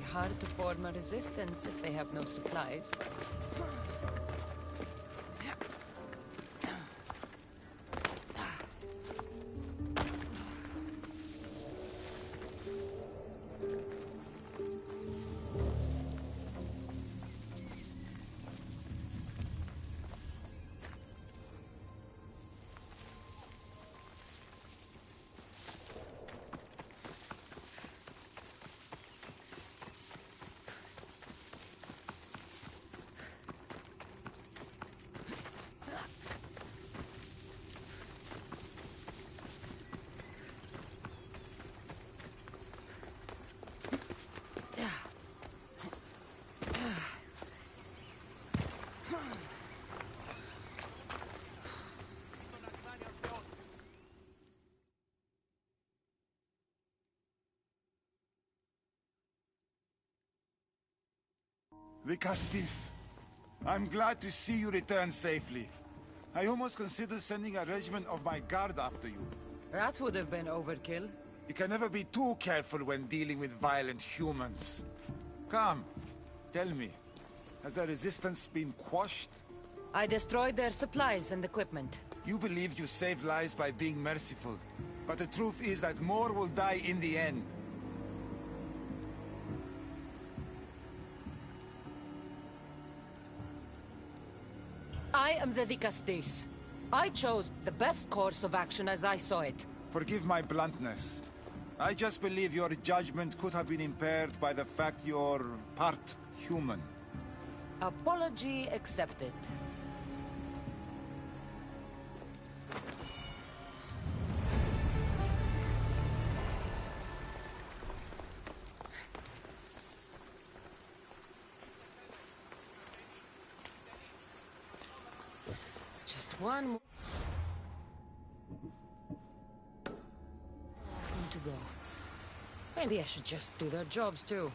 be hard to form a resistance if they have no supplies. Vicastis, I'm glad to see you return safely. I almost considered sending a regiment of my guard after you. That would have been overkill. You can never be too careful when dealing with violent humans. Come, tell me, has the resistance been quashed? I destroyed their supplies and equipment. You believed you saved lives by being merciful, but the truth is that more will die in the end. I am the Vicastis. I chose the best course of action as I saw it. Forgive my bluntness. I just believe your judgment could have been impaired by the fact you're part human. Apology accepted. Just one more. Going to go. Maybe I should just do their jobs too.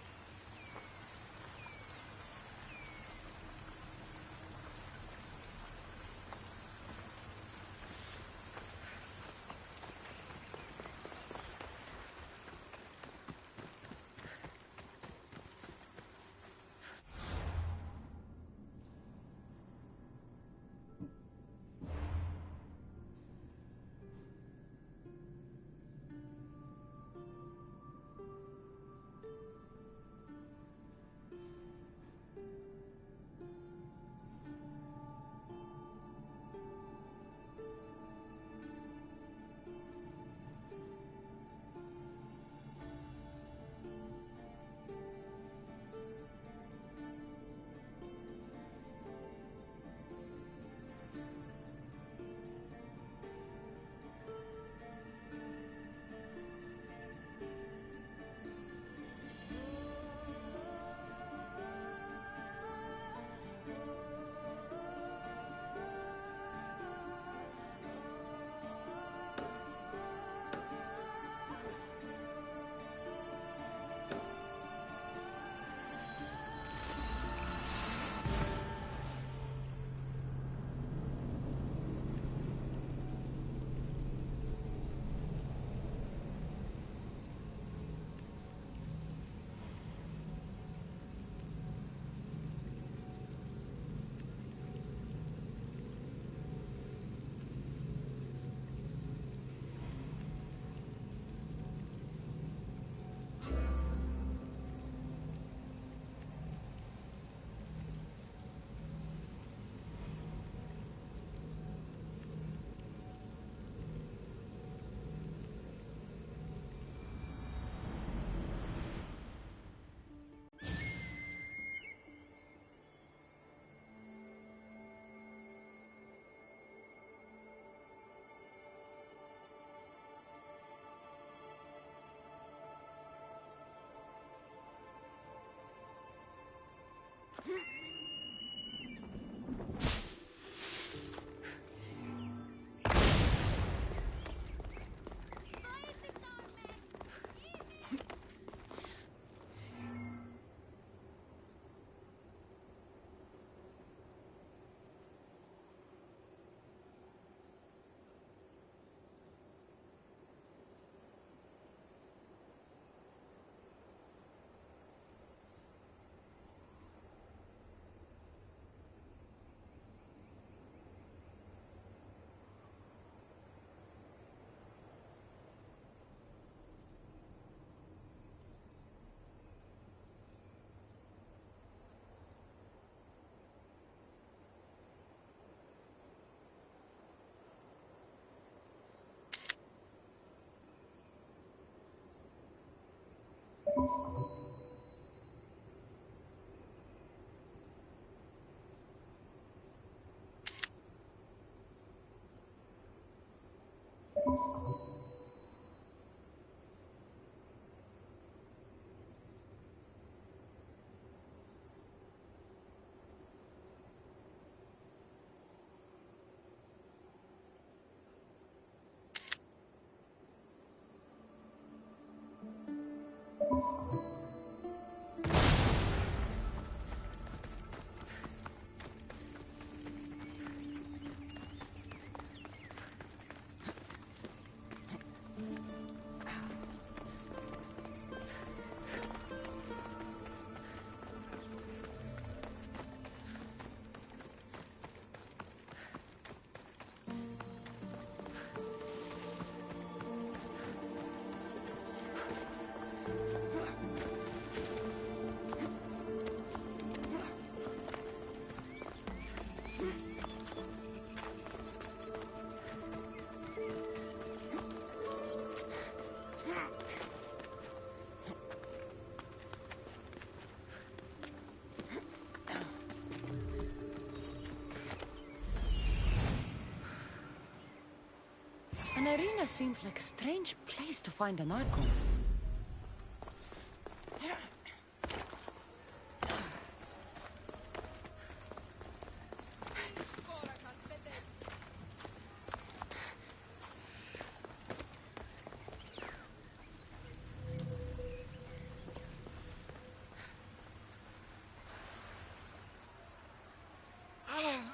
An arena seems like a strange place to find an Archon.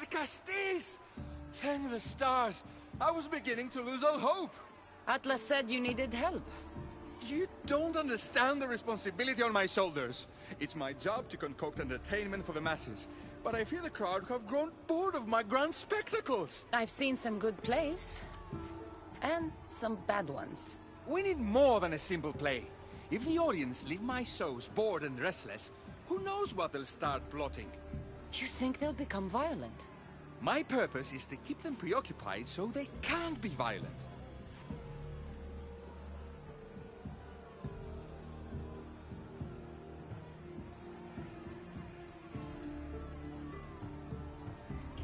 The Castis! Thank the stars! I was beginning to lose all hope! Atlas said you needed help. You don't understand the responsibility on my shoulders. It's my job to concoct entertainment for the masses. But I fear the crowd have grown bored of my grand spectacles. I've seen some good plays. And some bad ones. We need more than a simple play. If the audience leave my shows bored and restless, who knows what they'll start plotting? You think they'll become violent? My purpose is to keep them preoccupied so they can't be violent.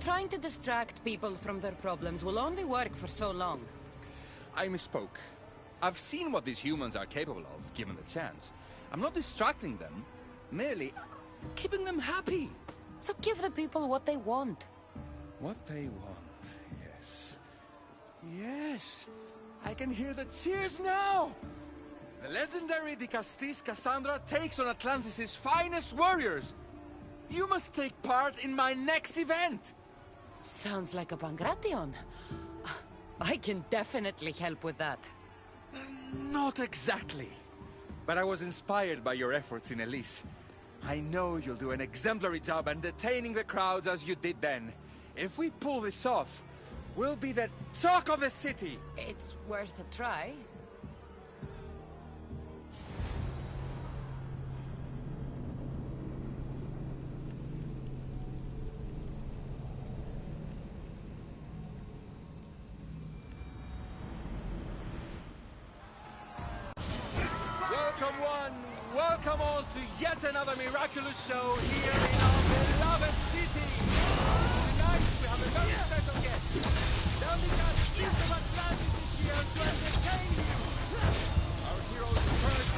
Trying to distract people from their problems will only work for so long. I misspoke. I've seen what these humans are capable of, given the chance. I'm not distracting them, merely keeping them happy. So give the people what they want. What they want, yes. Yes! I can hear the cheers now! The legendary Castis Cassandra takes on Atlantis' finest warriors! You must take part in my next event! Sounds like a Pangration. I can definitely help with that. Not exactly. But I was inspired by your efforts in Elise. I know you'll do an exemplary job entertaining the crowds as you did then. If we pull this off, we'll be the talk of the city! It's worth a try. Welcome one, welcome all to yet another miraculous show here in our beloved city! Tonight we have a very special guest. The Castis of Atlantis is here to entertain you! Our heroes first...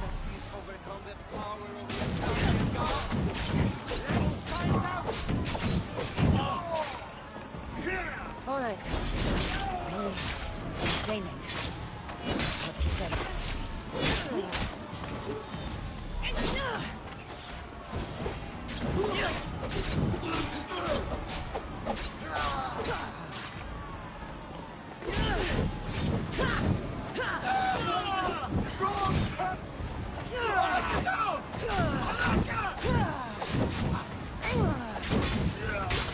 Castis overcome the power of the Atlantis god? Let's find out! All right. Entertaining. That's what he said.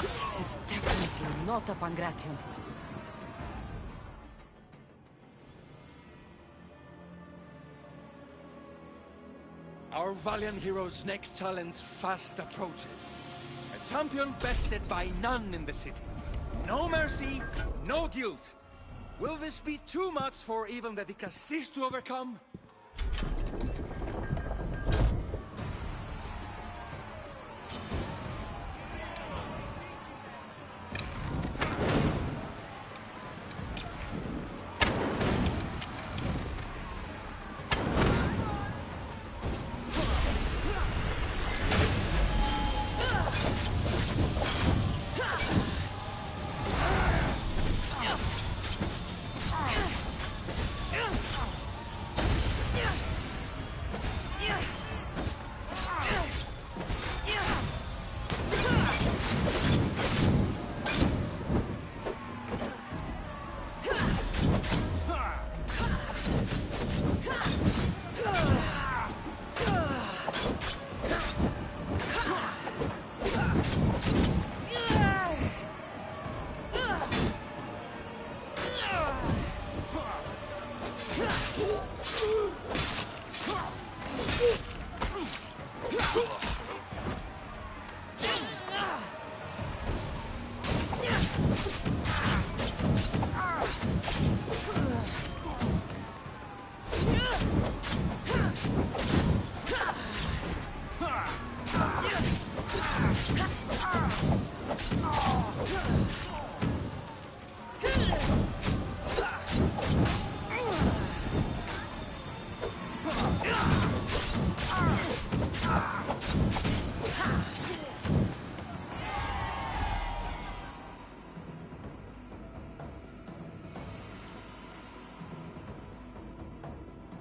This is definitely not a Pangration. Our valiant hero's next challenge fast approaches. A champion bested by none in the city. No mercy, no guilt. Will this be too much for even the Castis to overcome?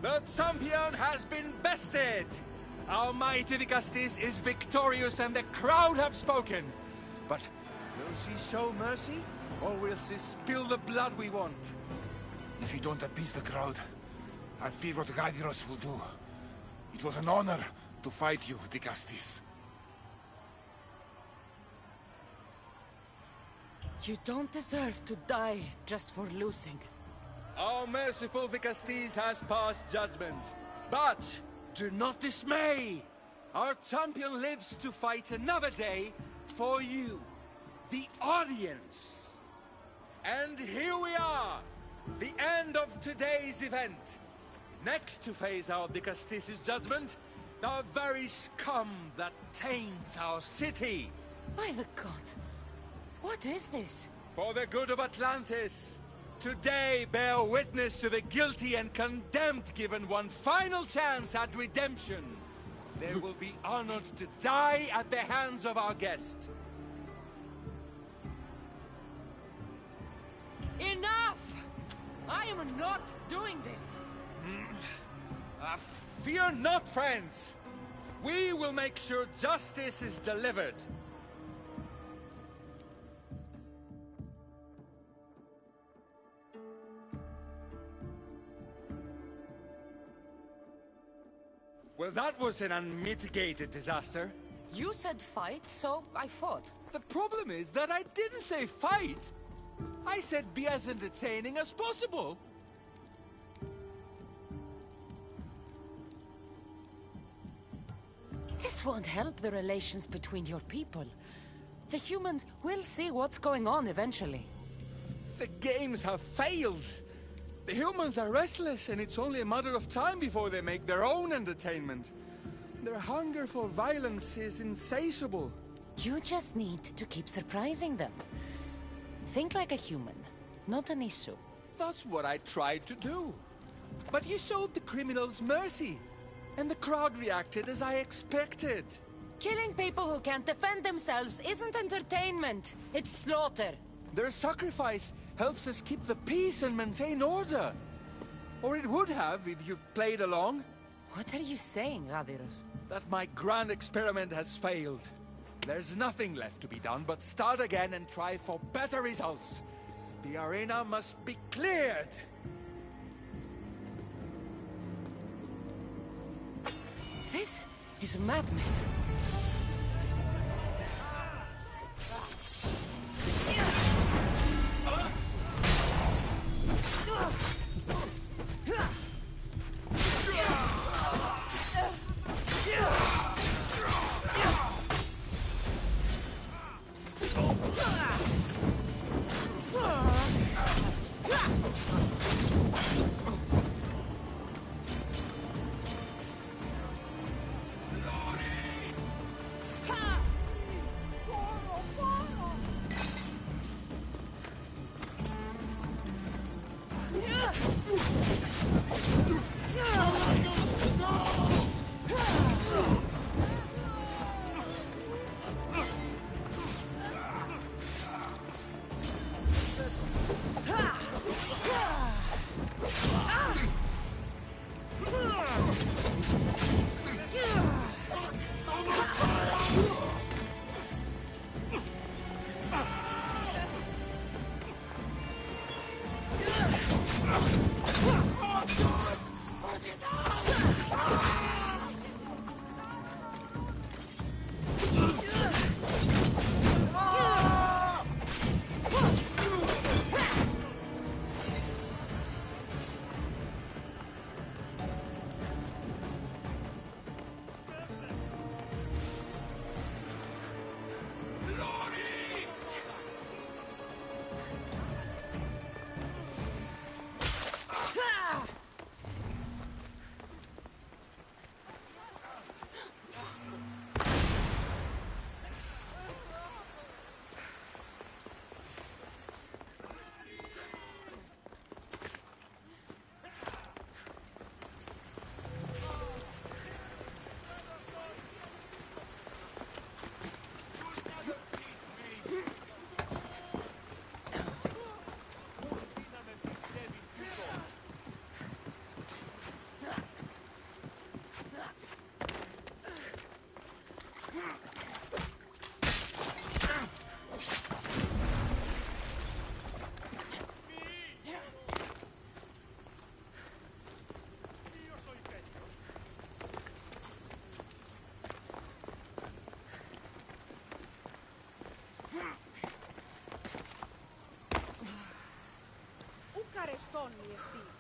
The champion has been bested! Our mighty Vicastis is victorious and the crowd have spoken. But will she show mercy? Or will she spill the blood we want? If you don't appease the crowd, I fear what Gaidiros will do. It was an honor to fight you, Vicastis. You don't deserve to die just for losing. Our merciful Vicastis has passed judgment. But do not dismay! Our champion lives to fight another day for you, the audience. And here we are, the end of today's event. Next to face our Vicastis' judgment, the very scum that taints our city. By the gods, what is this? For the good of Atlantis, today bear witness to the guilty and condemned given one final chance at redemption. They will be honored to die at the hands of our guest. Enough! I am not doing this! Fear not, friends! We will make sure justice is delivered. Well, that was an unmitigated disaster. You said fight, so I fought. The problem is that I didn't say fight. I said be as entertaining as possible. This won't help the relations between your people. The humans will see what's going on eventually. The games have failed. The humans are restless, and it's only a matter of time before they make their own entertainment. Their hunger for violence is insatiable. You just need to keep surprising them. Think like a human, not an issue. That's what I tried to do. But you showed the criminals mercy, and the crowd reacted as I expected. Killing people who can't defend themselves isn't entertainment. It's slaughter. Their sacrifice helps us keep the peace and maintain order. Or it would have if you played along. What are you saying, Gaidiros? That my grand experiment has failed. There's nothing left to be done but start again and try for better results. The arena must be cleared. This is madness. Donny Steve.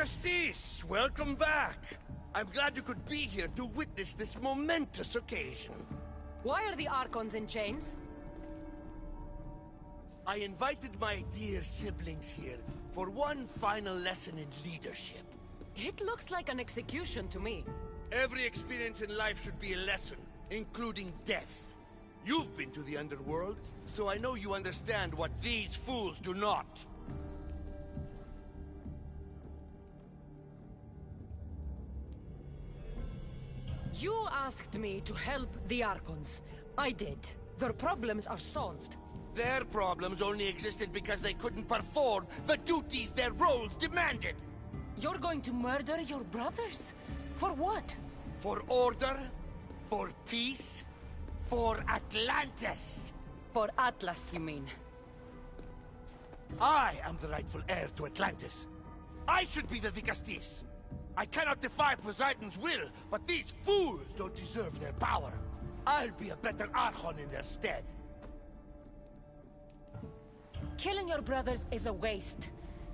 Justice, welcome back. I'm glad you could be here to witness this momentous occasion. Why are the Archons in chains? I invited my dear siblings here for one final lesson in leadership. It looks like an execution to me. Every experience in life should be a lesson, including death. You've been to the underworld, so I know you understand what these fools do not. You asked me to help the Archons. I did. Their problems are solved. Their problems only existed because they couldn't perform the duties their roles demanded. You're going to murder your brothers? For what? For order, for peace, for Atlantis. For Atlas, you mean? I am the rightful heir to Atlantis. I should be the Vicastis. I cannot defy Poseidon's will, but these fools don't deserve their power. I'll be a better Archon in their stead. Killing your brothers is a waste.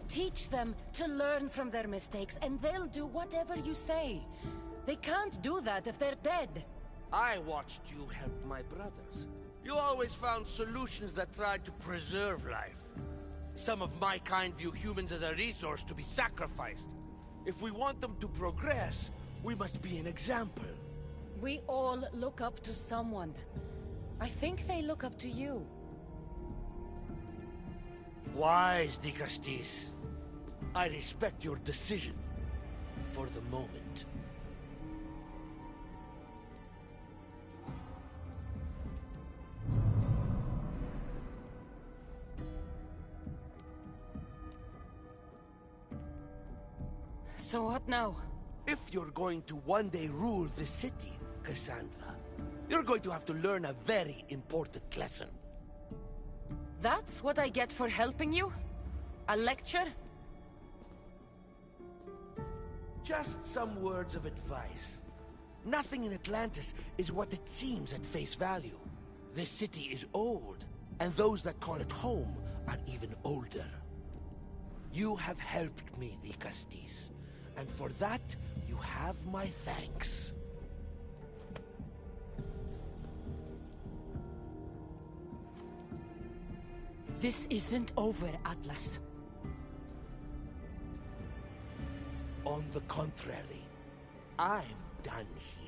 Teach them to learn from their mistakes, and they'll do whatever you say. They can't do that if they're dead. I watched you help my brothers. You always found solutions that tried to preserve life. Some of my kind view humans as a resource to be sacrificed. If we want them to progress, we must be an example. We all look up to someone. I think they look up to you. Wise, Dicastis. I respect your decision. For the moment. So what now? If you're going to one day rule the city, Cassandra, you're going to have to learn a very important lesson. That's what I get for helping you? A lecture? Just some words of advice. Nothing in Atlantis is what it seems at face value. This city is old, and those that call it home are even older. You have helped me, Dicastis, and for that, you have my thanks. This isn't over, Atlas. On the contrary, I'm done here.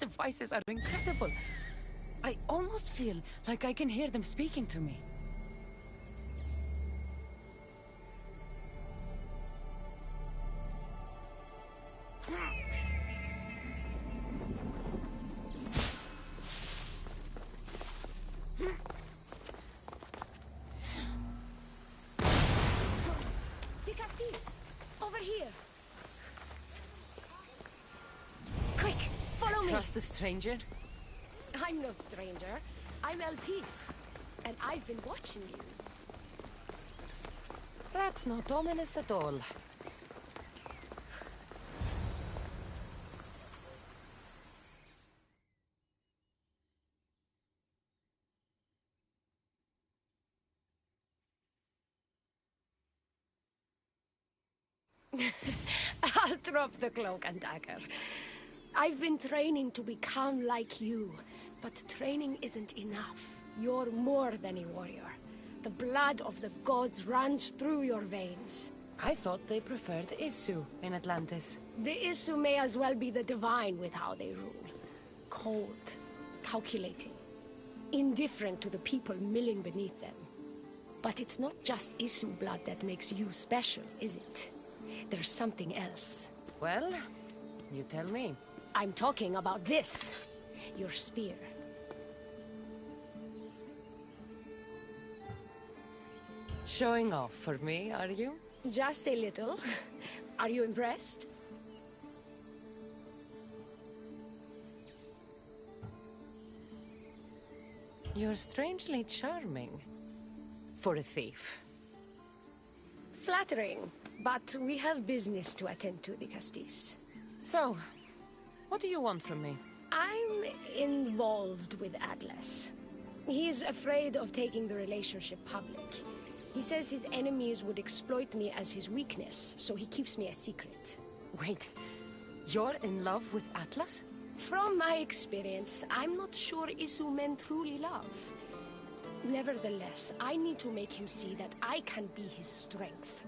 Devices are incredible. I almost feel like I can hear them speaking to me. Dicastis, over here. Trust a stranger? I'm no stranger. I'm Elpis, and I've been watching you. That's not ominous at all. I'll drop the cloak and dagger. I've been training to become like you, but training isn't enough. You're more than a warrior. The blood of the gods runs through your veins. I thought they preferred Isu in Atlantis. The Isu may as well be the divine with how they rule. Cold, calculating, indifferent to the people milling beneath them. But it's not just Isu blood that makes you special, is it? There's something else. Well, you tell me. I'm talking about this. Your spear. Showing off for me, are you? Just a little. Are you impressed? You're strangely charming. For a thief. Flattering, but we have business to attend to, the Castis. So, what do you want from me? I'm involved with Atlas. He's afraid of taking the relationship public. He says his enemies would exploit me as his weakness, so he keeps me a secret. Wait, you're in love with Atlas? From my experience, I'm not sure Isu men truly love. Nevertheless, I need to make him see that I can be his strength.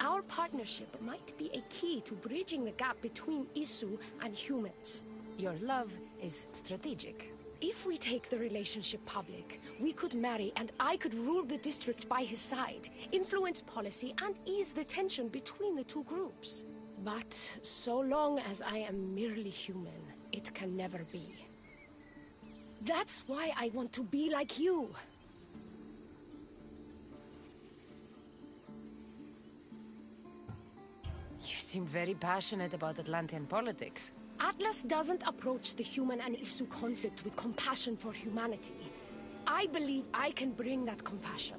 Our partnership might be a key to bridging the gap between Isu and humans. Your love is strategic. If we take the relationship public, we could marry and I could rule the district by his side, influence policy and ease the tension between the two groups. But so long as I am merely human, it can never be. That's why I want to be like you. You seem very passionate about Atlantean politics. Atlas doesn't approach the human and Isu conflict with compassion for humanity. I believe I can bring that compassion.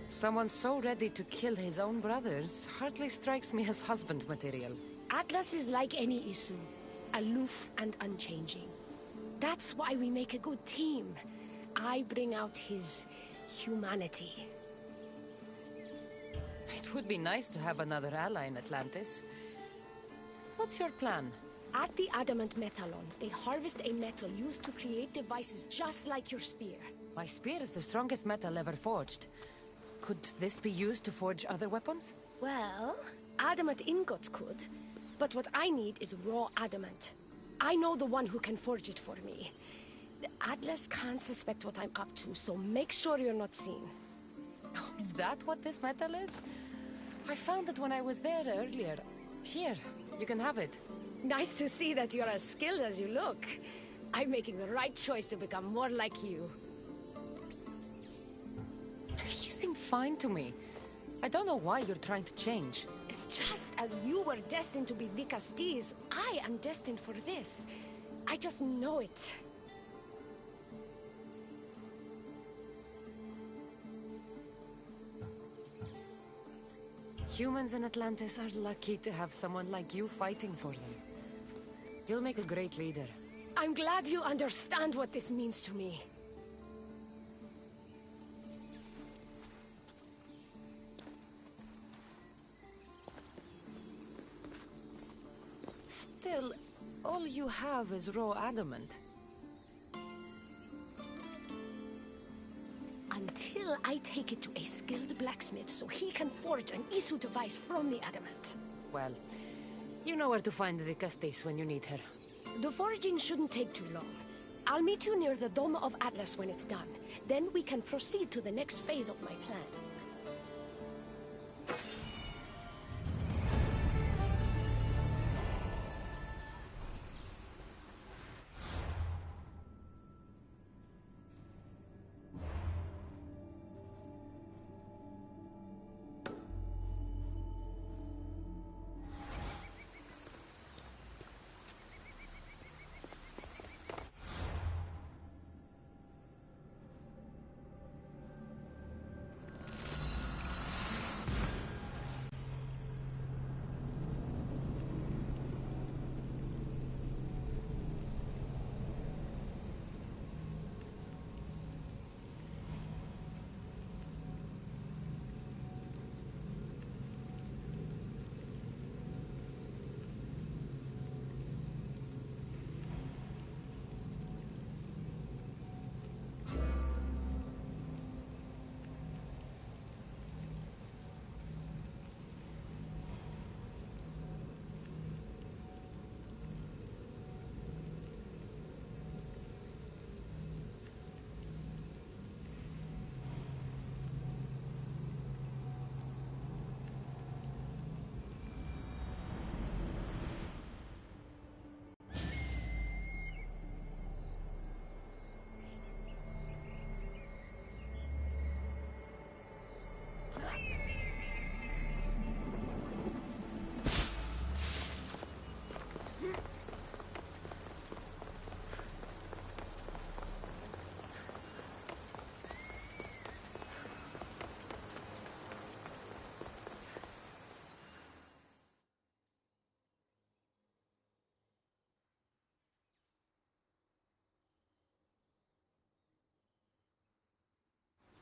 Someone so ready to kill his own brothers hardly strikes me as husband material. Atlas is like any Isu, aloof and unchanging. That's why we make a good team. I bring out his humanity. It would be nice to have another ally in Atlantis. What's your plan? At the Adamant Metalon, they harvest a metal used to create devices just like your spear. My spear is the strongest metal ever forged. Could this be used to forge other weapons? Well, adamant ingots could, but what I need is raw adamant. I know the one who can forge it for me. The Atlas can't suspect what I'm up to, so make sure you're not seen. Is that what this metal is? I found it when I was there earlier. Here, you can have it. Nice to see that you're as skilled as you look. I'm making the right choice to become more like you. You seem fine to me. I don't know why you're trying to change. Just as you were destined to be the Castis, I am destined for this. I just know it. Humans in Atlantis are lucky to have someone like you fighting for them. You'll make a great leader. I'm glad you understand what this means to me. Still, all you have is raw adamant. Until I take it to a skilled blacksmith so he can forge an Isu device from the adamant. Well, you know where to find the Castis when you need her. The forging shouldn't take too long. I'll meet you near the Dome of Atlas when it's done. Then we can proceed to the next phase of my plan.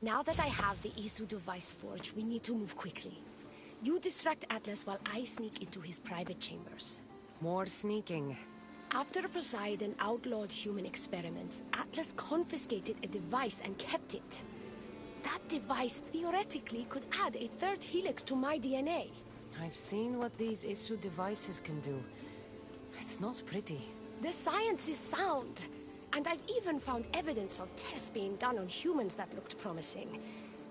Now that I have the Isu device forged, we need to move quickly. You distract Atlas while I sneak into his private chambers. More sneaking. After Poseidon outlawed human experiments, Atlas confiscated a device and kept it. That device theoretically could add a third helix to my DNA. I've seen what these Isu devices can do. It's not pretty. The science is sound. And I've even found evidence of tests being done on humans that looked promising.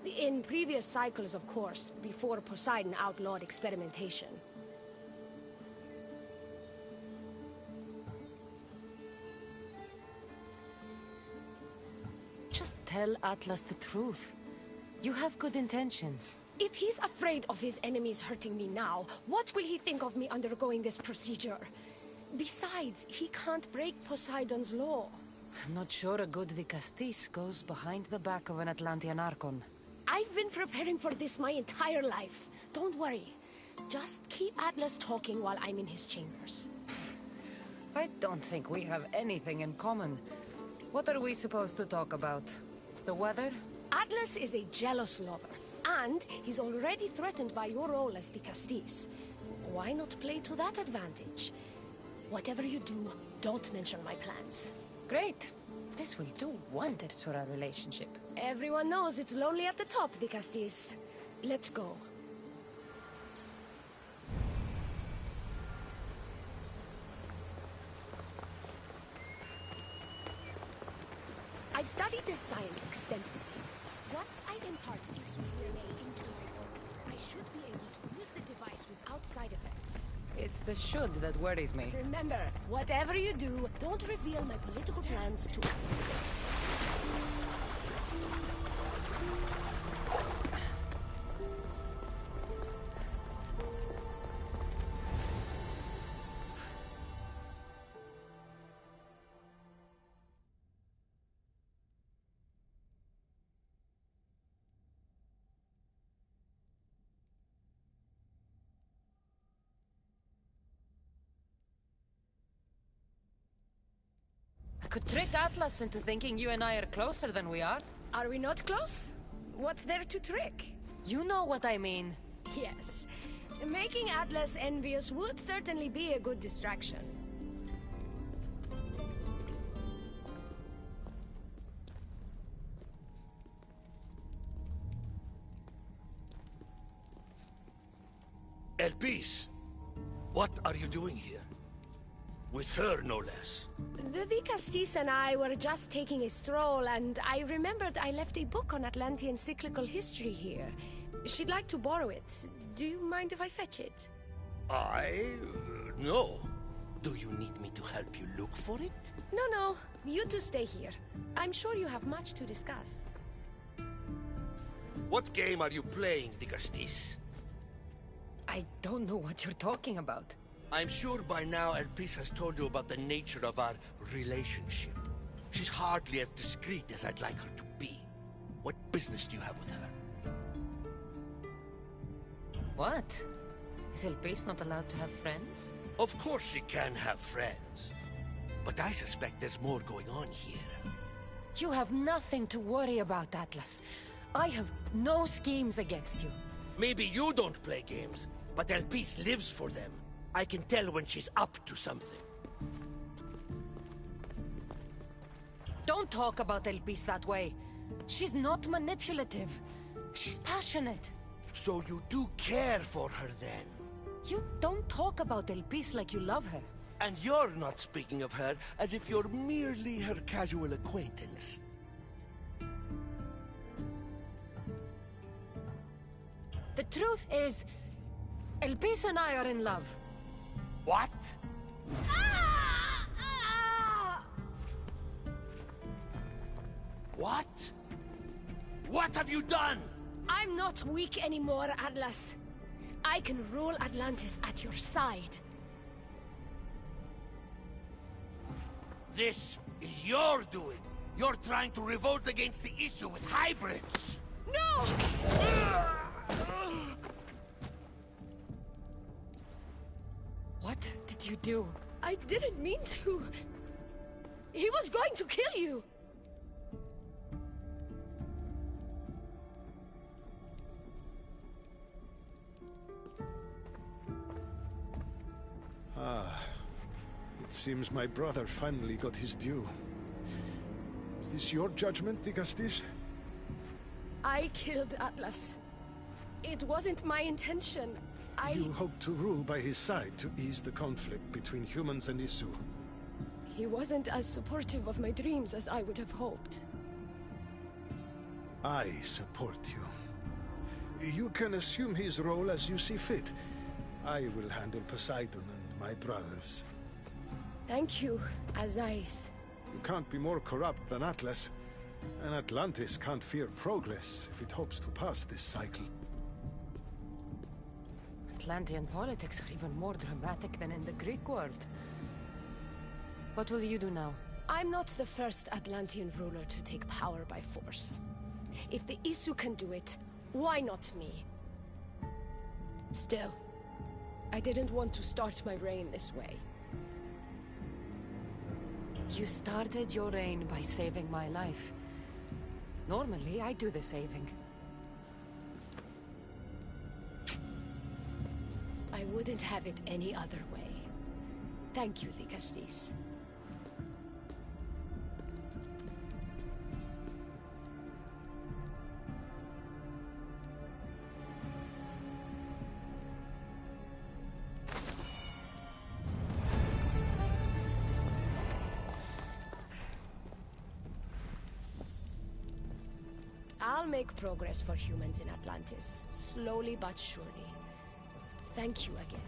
In previous cycles, of course, before Poseidon outlawed experimentation. Just tell Atlas the truth. You have good intentions. If he's afraid of his enemies hurting me now, what will he think of me undergoing this procedure? Besides, he can't break Poseidon's law. I'm not sure a good Vicastis goes behind the back of an Atlantean Archon. I've been preparing for this my entire life. Don't worry. Just keep Atlas talking while I'm in his chambers. I don't think we have anything in common. What are we supposed to talk about? The weather? Atlas is a jealous lover, and he's already threatened by your role as the Castis. Why not play to that advantage? Whatever you do, don't mention my plans. Great. This will do wonders for our relationship. Everyone knows it's lonely at the top, the Castis. Let's go. I've studied this science extensively. Once I impart Isu DNA into my body, I should be able to use the device without side effects. It's the should that worries me. Remember, whatever you do, don't reveal my political plans to others. Could trick Atlas into thinking you and I are closer than we are. Are we not close? What's there to trick? You know what I mean. Yes. Making Atlas envious would certainly be a good distraction. Elpis, what are you doing here? With her, no less. The Vicastis and I were just taking a stroll, and I remembered I left a book on Atlantean cyclical history here. She'd like to borrow it. Do you mind if I fetch it? No. Do you need me to help you look for it? No. You two stay here. I'm sure you have much to discuss. What game are you playing, Vicastis? I don't know what you're talking about. I'm sure by now Elpis has told you about the nature of our relationship. She's hardly as discreet as I'd like her to be. What business do you have with her? What? Is Elpis not allowed to have friends? Of course she can have friends. But I suspect there's more going on here. You have nothing to worry about, Atlas. I have no schemes against you. Maybe you don't play games, but Elpis lives for them. I can tell when she's up to something. Don't talk about Elpis that way. She's not manipulative. She's passionate. So you do care for her then? You don't talk about Elpis like you love her. And you're not speaking of her as if you're merely her casual acquaintance. The truth is, Elpis and I are in love. What? What? What have you done? I'm not weak anymore, Atlas. I can rule Atlantis at your side. This is your doing. You're trying to revolt against the issue with hybrids. No! What did you do? I didn't mean to. He was going to kill you. Seems my brother finally got his due. Is this your judgment, Digastis? I killed Atlas. It wasn't my intention. You hoped to rule by his side to ease the conflict between humans and Isu. He wasn't as supportive of my dreams as I would have hoped. I support you. You can assume his role as you see fit. I will handle Poseidon and my brothers. Thank you, Azais. You can't be more corrupt than Atlas. And Atlantis can't fear progress if it hopes to pass this cycle. Atlantean politics are even more dramatic than in the Greek world. What will you do now? I'm not the first Atlantean ruler to take power by force. If the Isu can do it, why not me? Still, I didn't want to start my reign this way. You started your reign by saving my life. Normally, I do the saving. I wouldn't have it any other way. Thank you, Digastis. I'll make progress for humans in Atlantis, slowly but surely. Thank you again.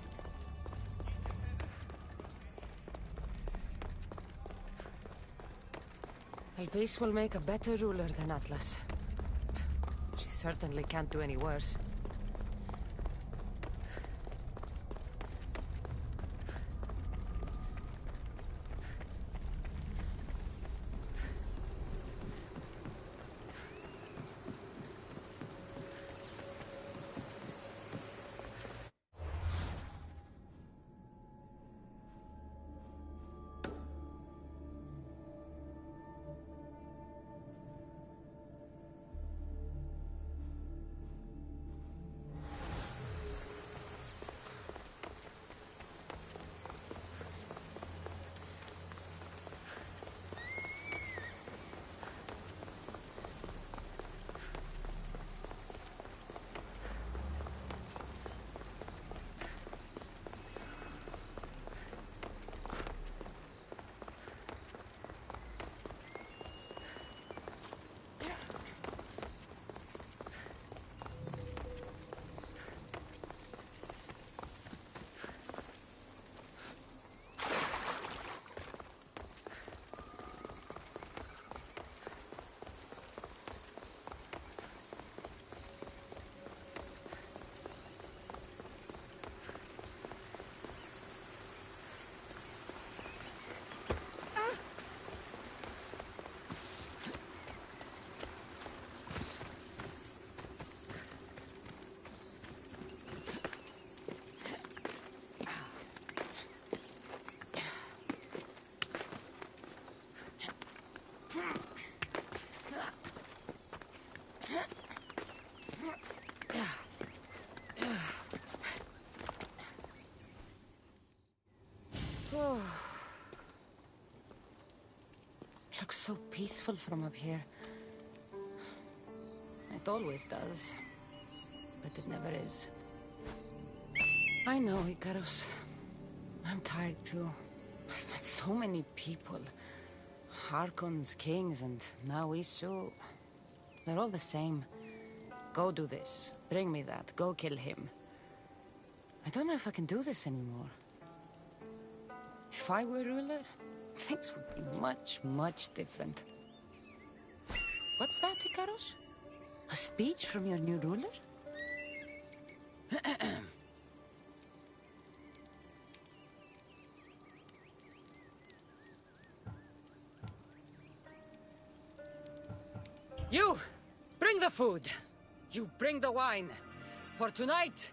Elpis will make a better ruler than Atlas. She certainly can't do any worse. Oh. Looks so peaceful from up here. It always does. But it never is. I know, Icarus. I'm tired too. I've met so many people. Archons, kings, and now Isu. They're all the same. Go do this. Bring me that. Go kill him. I don't know if I can do this anymore. If I were ruler, things would be much, much different. What's that, Icarus? A speech from your new ruler? You! Bring the food! You bring the wine! For tonight,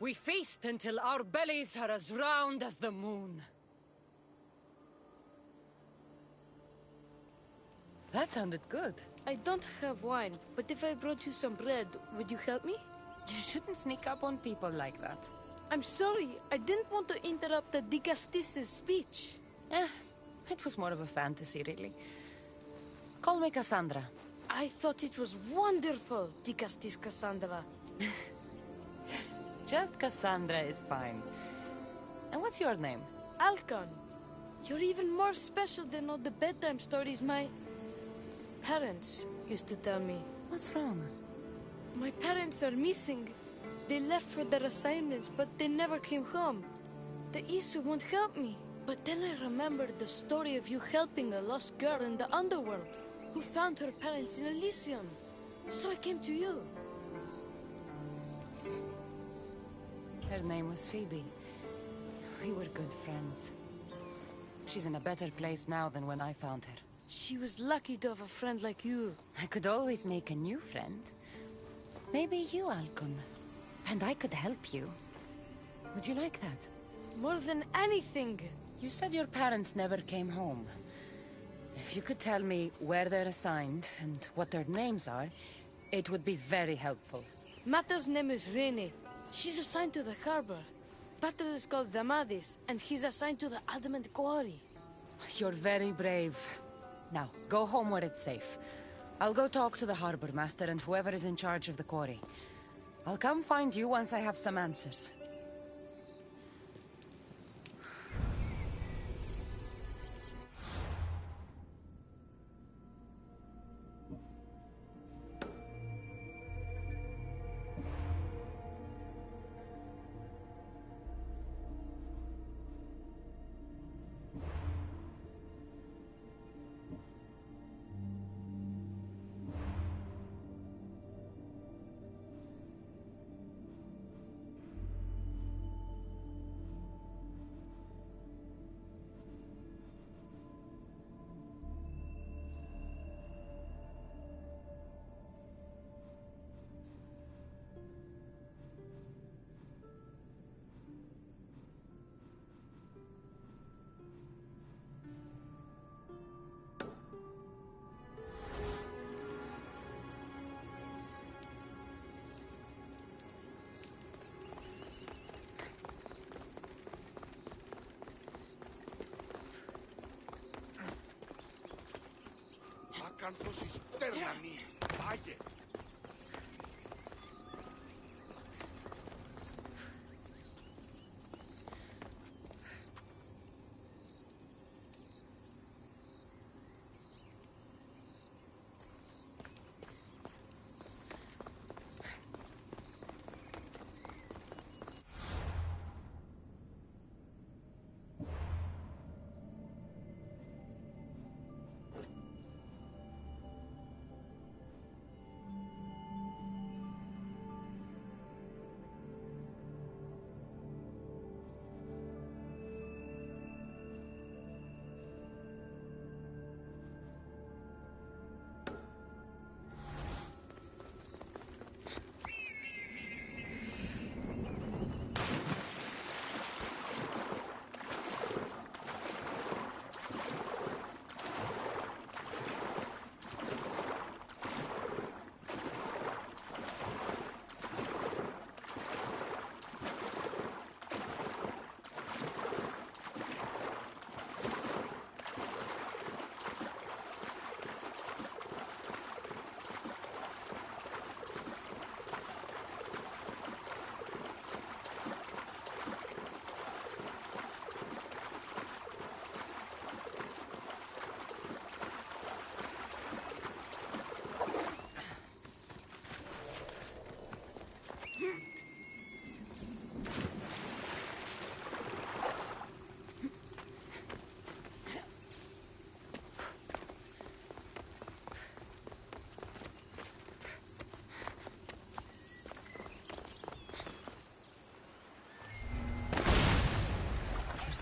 we feast until our bellies are as round as the moon. That sounded good. I don't have wine, but if I brought you some bread, would you help me? You shouldn't sneak up on people like that. I'm sorry, I didn't want to interrupt the Digastis' speech. It was more of a fantasy, really. Call me Cassandra. I thought it was wonderful, Dicastis Cassandra. Just Cassandra is fine. And what's your name? Alcon. You're even more special than all the bedtime stories my parents used to tell me. What's wrong? My parents are missing. They left for their assignments, but they never came home. The Isu won't help me. But then I remembered the story of you helping a lost girl in the underworld, who found her parents in Elysium. So I came to you. Her name was Phoebe. We were good friends. She's in a better place now than when I found her. She was lucky to have a friend like you. I could always make a new friend. Maybe you, Alcon. And I could help you. Would you like that? More than anything. You said your parents never came home. If you could tell me where they're assigned and what their names are, it would be very helpful. Mata's name is Rene. She's assigned to the harbor. Pater is called Damadis, and he's assigned to the Adamant Quarry. You're very brave. Now, go home where it's safe. I'll go talk to the harbor master and whoever is in charge of the quarry. I'll come find you once I have some answers. Ακανθώσεις τέρνανοι, άγε!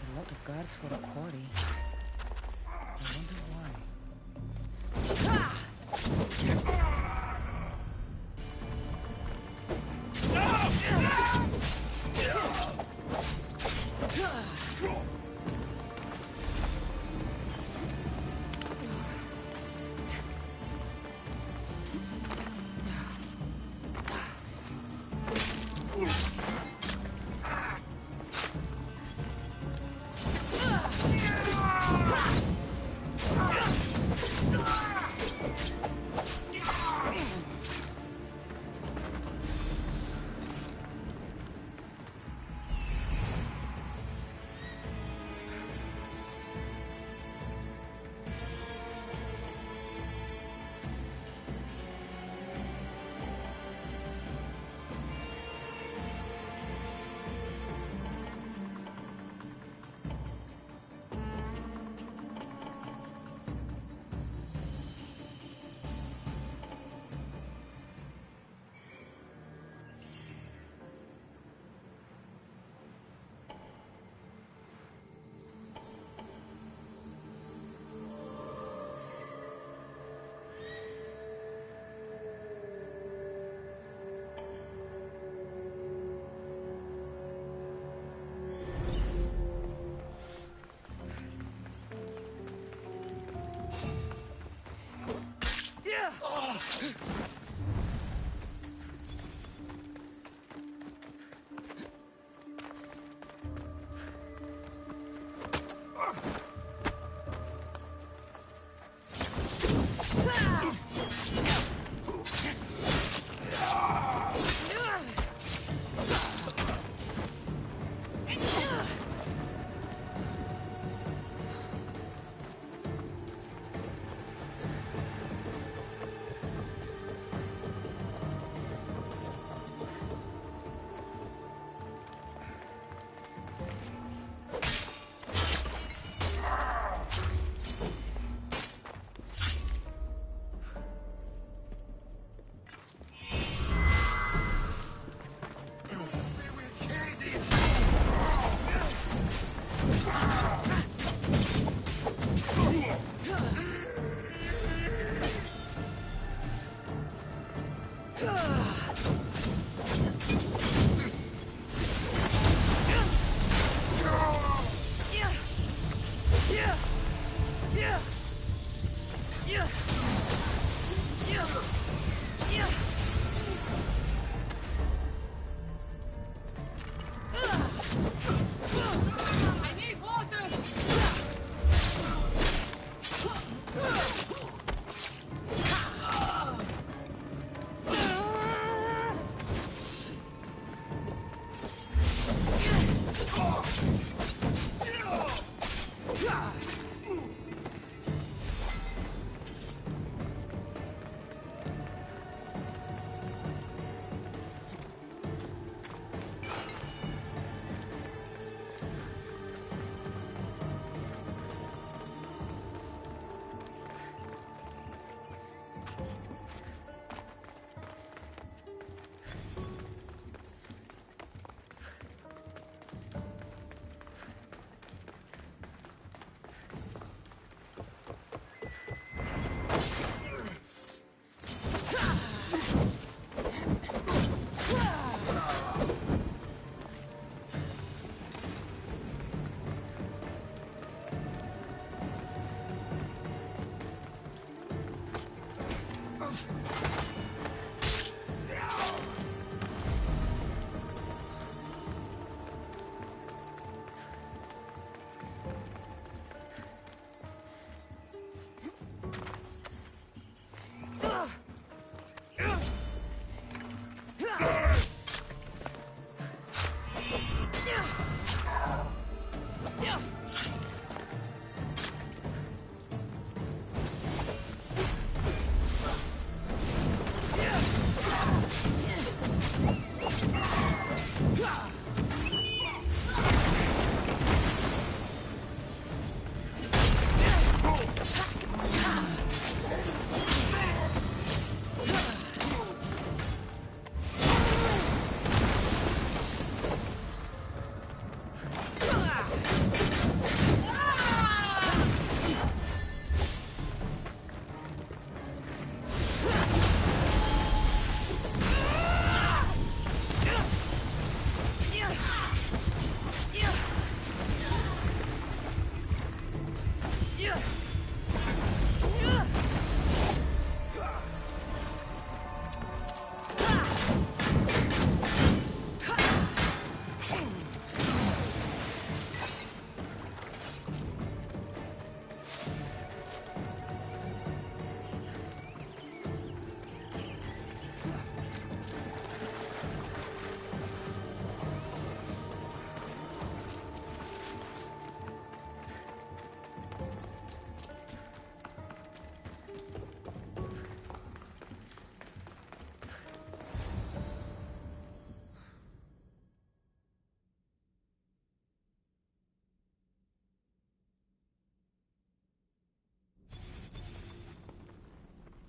A lot of guards for a quarry. I wonder why.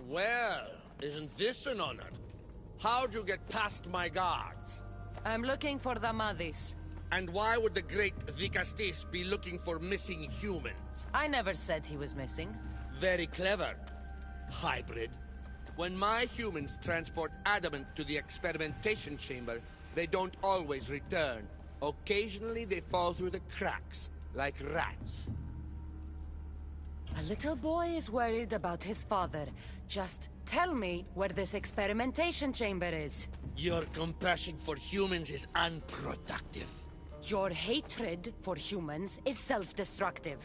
Well, isn't this an honor? How'd you get past my guards? I'm looking for the Madis. And why would the great Vicastis be looking for missing humans? I never said he was missing. Very clever. Hybrid. When my humans transport adamant to the experimentation chamber, they don't always return. Occasionally they fall through the cracks, like rats. A little boy is worried about his father. Just tell me where this experimentation chamber is. Your compassion for humans is unproductive. Your hatred for humans is self-destructive.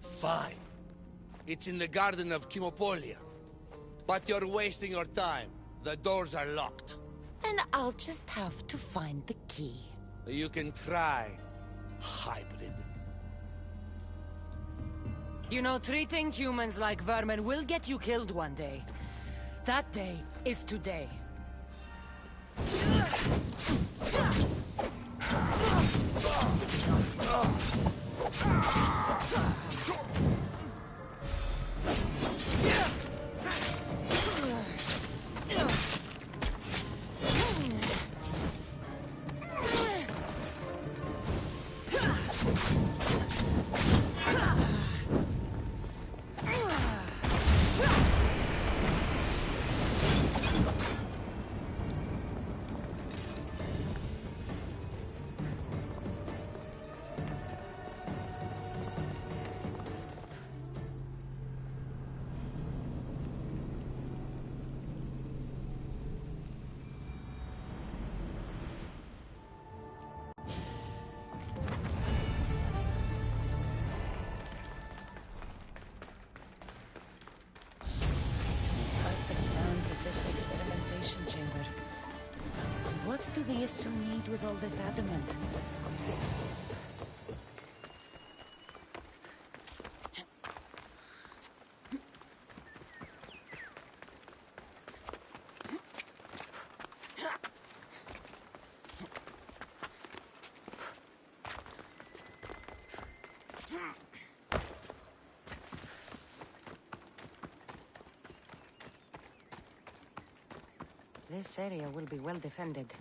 Fine. It's in the Garden of Chemopolia. But you're wasting your time. The doors are locked. Then I'll just have to find the key. You can try, hybrid. You know, treating humans like vermin will get you killed one day. That day is today. What do the Isu need with all this adamant? This area will be well defended.